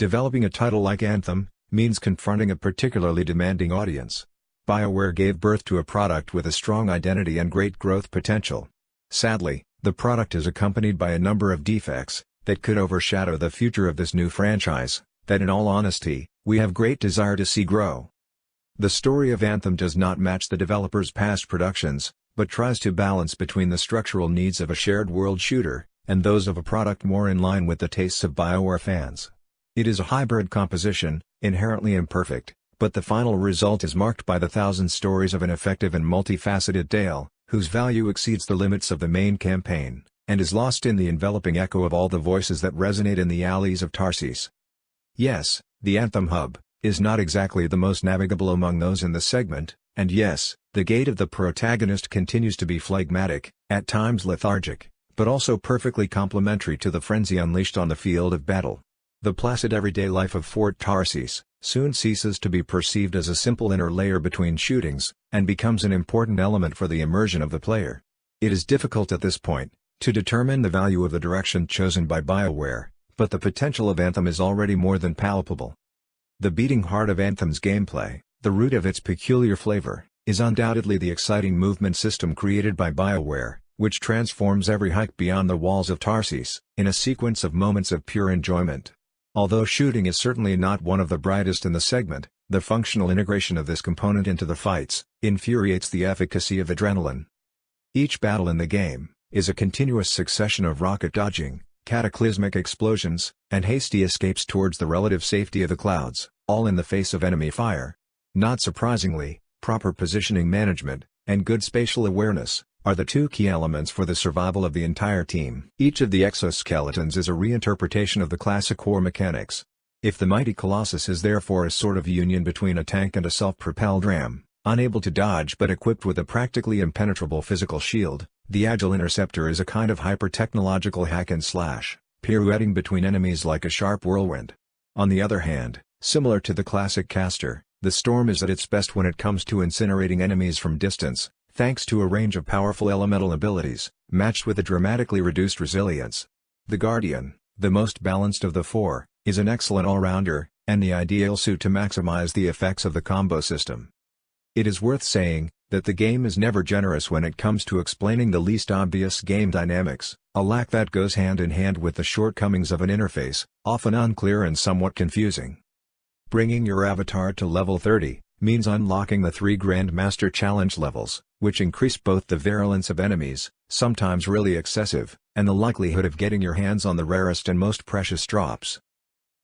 Developing a title like Anthem means confronting a particularly demanding audience. BioWare gave birth to a product with a strong identity and great growth potential. Sadly, the product is accompanied by a number of defects that could overshadow the future of this new franchise, that in all honesty, we have great desire to see grow. The story of Anthem does not match the developer's past productions, but tries to balance between the structural needs of a shared world shooter, and those of a product more in line with the tastes of BioWare fans. It is a hybrid composition, inherently imperfect, but the final result is marked by the thousand stories of an effective and multifaceted tale, whose value exceeds the limits of the main campaign, and is lost in the enveloping echo of all the voices that resonate in the alleys of Tarsis. Yes, the Anthem hub is not exactly the most navigable among those in the segment, and yes, the gait of the protagonist continues to be phlegmatic, at times lethargic, but also perfectly complementary to the frenzy unleashed on the field of battle. The placid everyday life of Fort Tarsis soon ceases to be perceived as a simple inner layer between shootings, and becomes an important element for the immersion of the player. It is difficult at this point to determine the value of the direction chosen by BioWare, but the potential of Anthem is already more than palpable. The beating heart of Anthem's gameplay, the root of its peculiar flavor, is undoubtedly the exciting movement system created by BioWare, which transforms every hike beyond the walls of Tarsis in a sequence of moments of pure enjoyment. Although shooting is certainly not one of the brightest in the segment, the functional integration of this component into the fights infuriates the efficacy of adrenaline. Each battle in the game is a continuous succession of rocket dodging, cataclysmic explosions, and hasty escapes towards the relative safety of the clouds, all in the face of enemy fire. Not surprisingly, proper positioning management and good spatial awareness are the two key elements for the survival of the entire team. Each of the exoskeletons is a reinterpretation of the classic core mechanics. If the mighty Colossus is therefore a sort of union between a tank and a self-propelled ram, unable to dodge but equipped with a practically impenetrable physical shield, the Agile Interceptor is a kind of hyper-technological hack-and-slash, pirouetting between enemies like a sharp whirlwind. On the other hand, similar to the classic Caster, the Storm is at its best when it comes to incinerating enemies from distance, thanks to a range of powerful elemental abilities, matched with a dramatically reduced resilience. The Guardian, the most balanced of the four, is an excellent all-rounder, and the ideal suit to maximize the effects of the combo system. It is worth saying that the game is never generous when it comes to explaining the least obvious game dynamics, a lack that goes hand in hand with the shortcomings of an interface, often unclear and somewhat confusing. Bringing your avatar to level 30 means unlocking the 3 Grandmaster Challenge levels, which increase both the virulence of enemies, sometimes really excessive, and the likelihood of getting your hands on the rarest and most precious drops.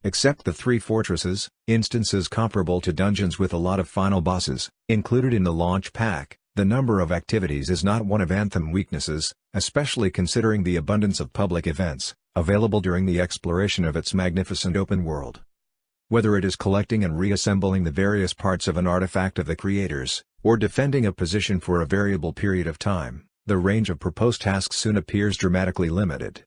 Except the 3 fortresses, instances comparable to dungeons with a lot of final bosses, included in the launch pack, the number of activities is not one of Anthem weaknesses, especially considering the abundance of public events available during the exploration of its magnificent open world. Whether it is collecting and reassembling the various parts of an artifact of the creators, or defending a position for a variable period of time, the range of proposed tasks soon appears dramatically limited.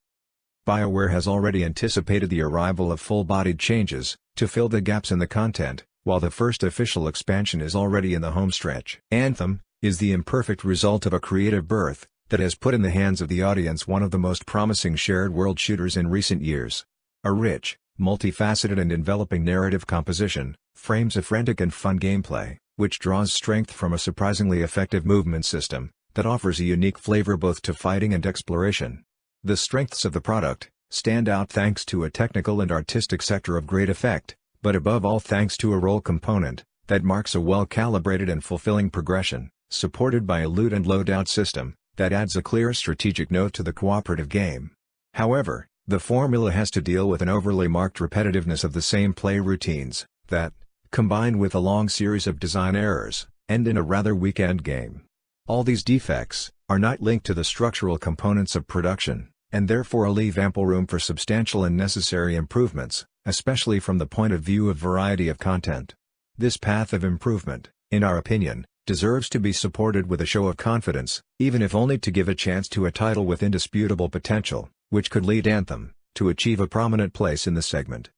BioWare has already anticipated the arrival of full-bodied changes to fill the gaps in the content, while the first official expansion is already in the homestretch. Anthem is the imperfect result of a creative birth that has put in the hands of the audience one of the most promising shared world shooters in recent years. A rich, multifaceted and enveloping narrative composition frames a frantic and fun gameplay, which draws strength from a surprisingly effective movement system that offers a unique flavor both to fighting and exploration. The strengths of the product stand out thanks to a technical and artistic sector of great effect, but above all thanks to a role component that marks a well-calibrated and fulfilling progression, supported by a loot and loadout system that adds a clear strategic note to the cooperative game. However, the formula has to deal with an overly marked repetitiveness of the same play routines that, combined with a long series of design errors, end in a rather weak endgame. All these defects are not linked to the structural components of production, and therefore leave ample room for substantial and necessary improvements, especially from the point of view of variety of content. This path of improvement, in our opinion, deserves to be supported with a show of confidence, even if only to give a chance to a title with indisputable potential, which could lead Anthem to achieve a prominent place in the segment.